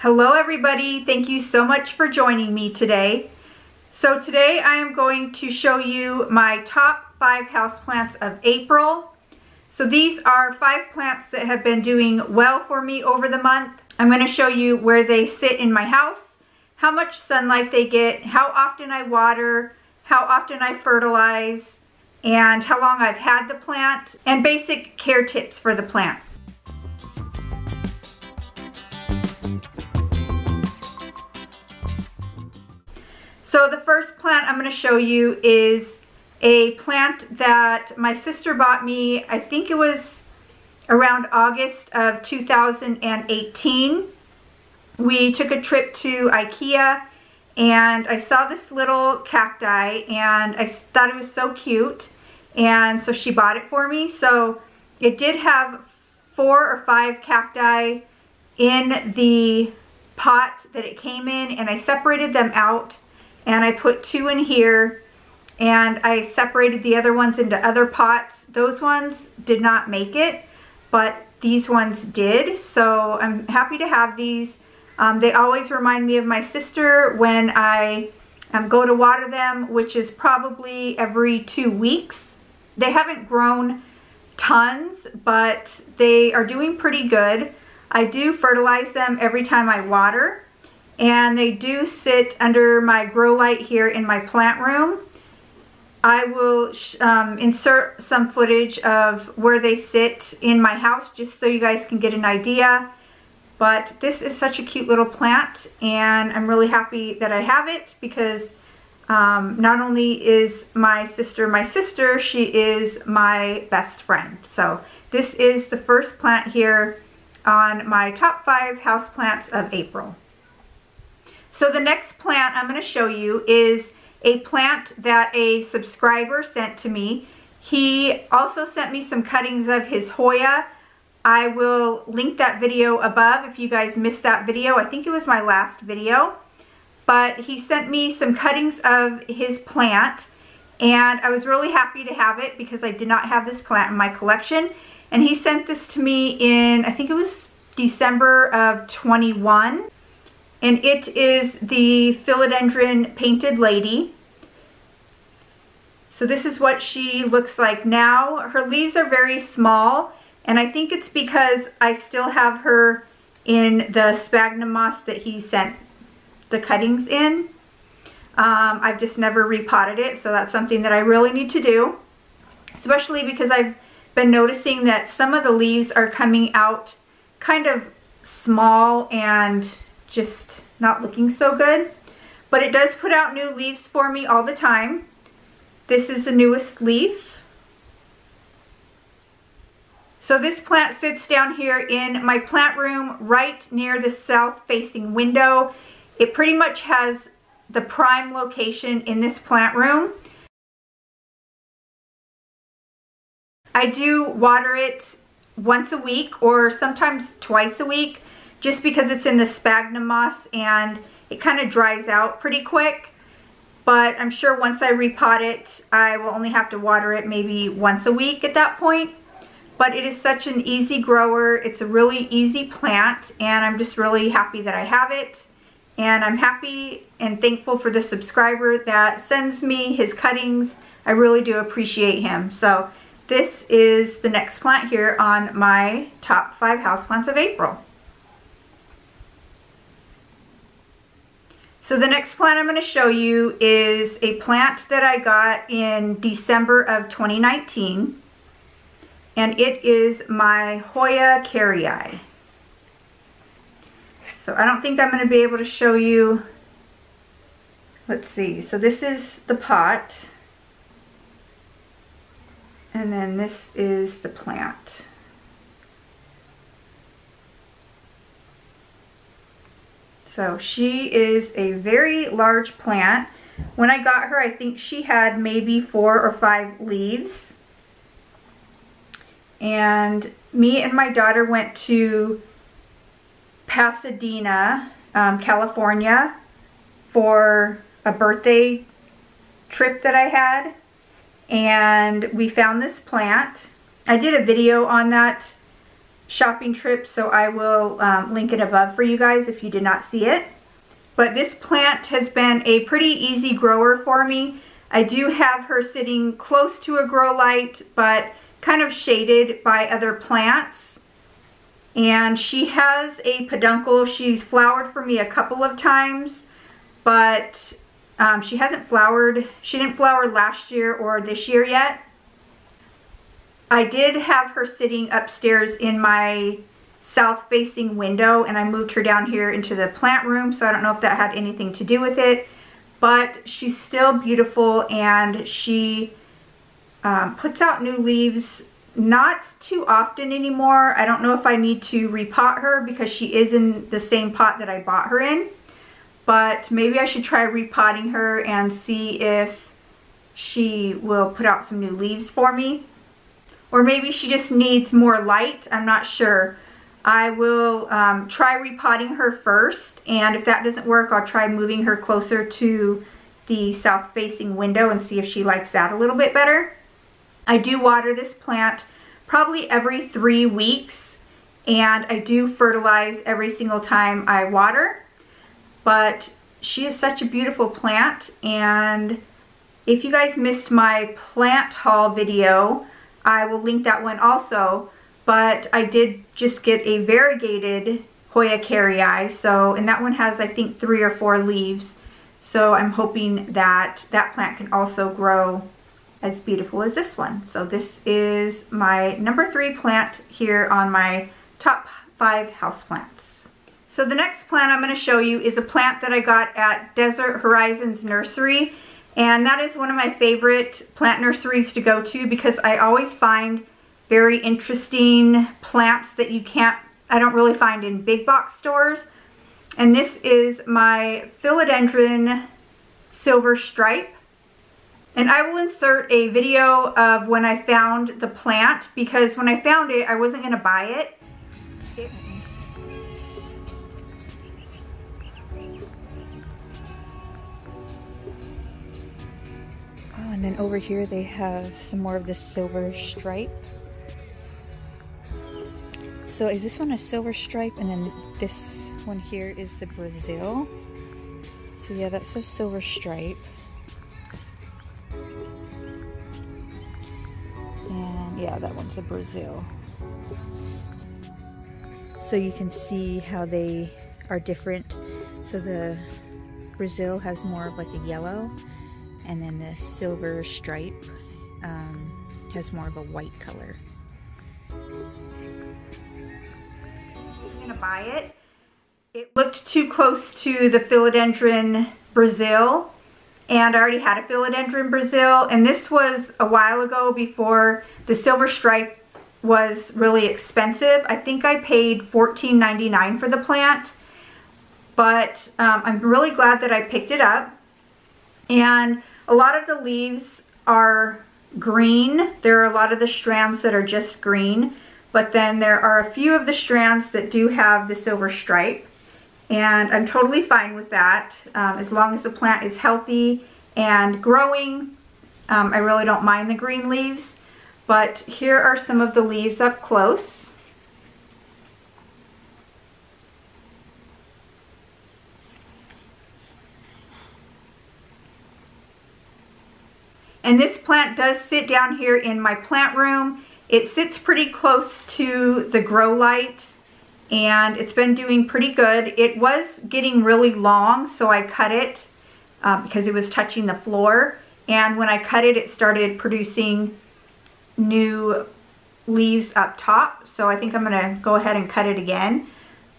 Hello everybody, thank you so much for joining me today. So today I am going to show you my top 5 houseplants of April. So these are 5 plants that have been doing well for me over the month. I'm going to show you where they sit in my house, how much sunlight they get, how often I water, how often I fertilize, and how long I've had the plant, and basic care tips for the plant. So the first plant I'm going to show you is a plant that my sister bought me, I think it was around August of 2018. We took a trip to IKEA and I saw this little cacti and I thought it was so cute, and so she bought it for me. So it did have 4 or 5 cacti in the pot that it came in, and I separated them out. And I put 2 in here, and I separated the other ones into other pots. Those ones did not make it, but these ones did. So I'm happy to have these. They always remind me of my sister when I go to water them, which is probably every 2 weeks. They haven't grown tons, but they are doing pretty good. I do fertilize them every time I water. And they do sit under my grow light here in my plant room. I will insert some footage of where they sit in my house just so you guys can get an idea. But this is such a cute little plant, and I'm really happy that I have it because not only is my sister, she is my best friend. So this is the first plant here on my top 5 houseplants of April. So the next plant I'm going to show you is a plant that a subscriber sent to me. He also sent me some cuttings of his Hoya. I will link that video above if you guys missed that video. I think it was my last video. But he sent me some cuttings of his plant, and I was really happy to have it because I did not have this plant in my collection. And he sent this to me in, I think it was December of 21. And it is the Philodendron Painted Lady. So this is what she looks like now. Her leaves are very small, and I think it's because I still have her in the sphagnum moss that he sent the cuttings in. I've just never repotted it, so that's something that I really need to do. Especially because I've been noticing that some of the leaves are coming out kind of small and just not looking so good, but it does put out new leaves for me all the time. This is the newest leaf. So this plant sits down here in my plant room right near the south facing window. It pretty much has the prime location in this plant room. I do water it once a week or sometimes twice a week, just because it's in the sphagnum moss and it kind of dries out pretty quick. But I'm sure once I repot it, I will only have to water it maybe once a week at that point. But it is such an easy grower. It's a really easy plant, and I'm just really happy that I have it. And I'm happy and thankful for the subscriber that sends me his cuttings. I really do appreciate him. So this is the next plant here on my top 5 houseplants of April. So the next plant I'm going to show you is a plant that I got in December of 2019. And it is my Hoya Carry Eye. So I don't think I'm going to be able to show you. Let's see. So this is the pot. And then this is the plant. So she is a very large plant. When I got her, I think she had maybe 4 or 5 leaves. And me and my daughter went to Pasadena, California for a birthday trip that I had. And we found this plant. I did a video on that shopping trip, so I will link it above for you guys if you did not see it. But this plant has been a pretty easy grower for me. I do have her sitting close to a grow light, but kind of shaded by other plants. And she has a peduncle. She's flowered for me a couple of times, but she hasn't flowered. She didn't flower last year or this year yet. I did have her sitting upstairs in my south-facing window, and I moved her down here into the plant room, so I don't know if that had anything to do with it, but she's still beautiful, and she puts out new leaves not too often anymore. I don't know if I need to repot her because she is in the same pot that I bought her in, but maybe I should try repotting her and see if she will put out some new leaves for me. Or maybe she just needs more light. I'm not sure. I will try repotting her first, and if that doesn't work, I'll try moving her closer to the south-facing window and see if she likes that a little bit better. I do water this plant probably every 3 weeks, and I do fertilize every single time I water. But she is such a beautiful plant, and if you guys missed my plant haul video, I will link that one also. But I did just get a variegated Hoya Carry Eye, and that one has, I think, 3 or 4 leaves. So I'm hoping that that plant can also grow as beautiful as this one. So this is my number 3 plant here on my top 5 houseplants. So the next plant I'm going to show you is a plant that I got at Desert Horizons Nursery. And that is one of my favorite plant nurseries to go to because I always find very interesting plants that I don't really find in big box stores. And this is my Philodendron Silver Stripe. And I will insert a video of when I found the plant, because when I found it, I wasn't going to buy it. Oh, and then over here they have some more of this silver stripe. So is this one a silver stripe, and then this one here is the Brazil. So yeah, that says silver stripe. And yeah, that one's the Brazil. So you can see how they are different. So the Brazil has more of like a yellow, and then the silver stripe has more of a white color. I'm gonna buy it. It looked too close to the Philodendron Brazil, and I already had a Philodendron Brazil, and this was a while ago before the silver stripe was really expensive. I think I paid $14.99 for the plant, but I'm really glad that I picked it up. And a lot of the leaves are green. There are a lot of the strands that are just green, but then there are a few of the strands that do have the silver stripe. And I'm totally fine with that. As long as the plant is healthy and growing, I really don't mind the green leaves. But here are some of the leaves up close. And this plant does sit down here in my plant room. It sits pretty close to the grow light, and it's been doing pretty good. It was getting really long, so I cut it because it was touching the floor. And when I cut it, it started producing new leaves up top. So I think I'm gonna go ahead and cut it again.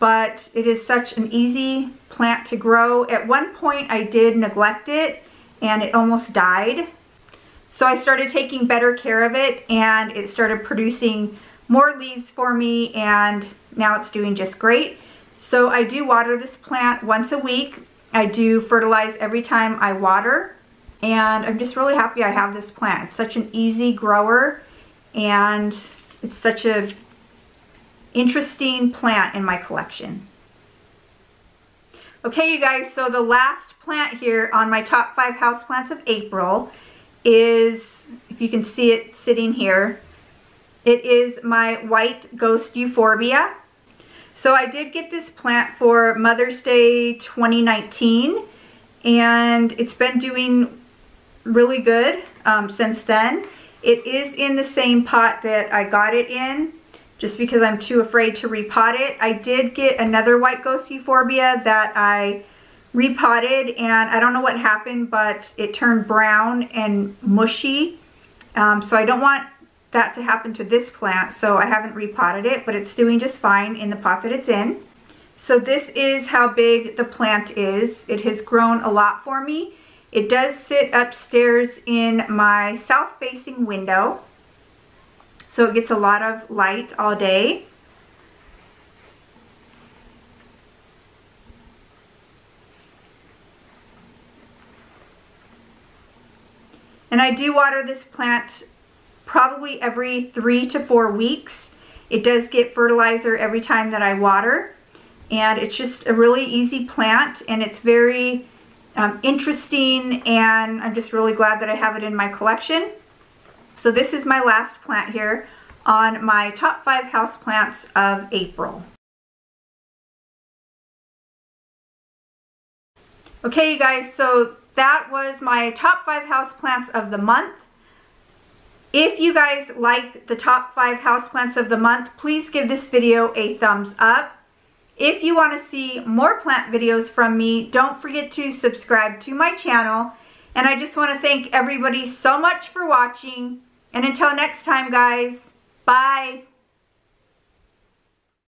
But it is such an easy plant to grow. At one point I did neglect it and it almost died. So I started taking better care of it, and it started producing more leaves for me, and now it's doing just great. So I do water this plant once a week. I do fertilize every time I water, and I'm just really happy I have this plant. It's such an easy grower, and it's such a interesting plant in my collection. Okay, you guys, so the last plant here on my top 5 houseplants of April is, if you can see it sitting here, It is my white ghost Euphorbia. So I did get this plant for Mother's Day 2019, and it's been doing really good since then. It is in the same pot that I got it in, just because I'm too afraid to repot it. I did get another white ghost Euphorbia that I repotted, and I don't know what happened, but it turned brown and mushy. So I don't want that to happen to this plant, so I haven't repotted it, but it's doing just fine in the pot that it's in. So this is how big the plant is. It has grown a lot for me. It does sit upstairs in my south-facing window, so it gets a lot of light all day. And I do water this plant probably every 3 to 4 weeks. It does get fertilizer every time that I water. And it's just a really easy plant, and it's very interesting, and I'm just really glad that I have it in my collection. So this is my last plant here on my top 5 houseplants of April. Okay, you guys, so that was my top 5 houseplants of the month. If you guys like the top 5 houseplants of the month, please give this video a thumbs up. If you want to see more plant videos from me, don't forget to subscribe to my channel. And I just want to thank everybody so much for watching. And until next time, guys, bye.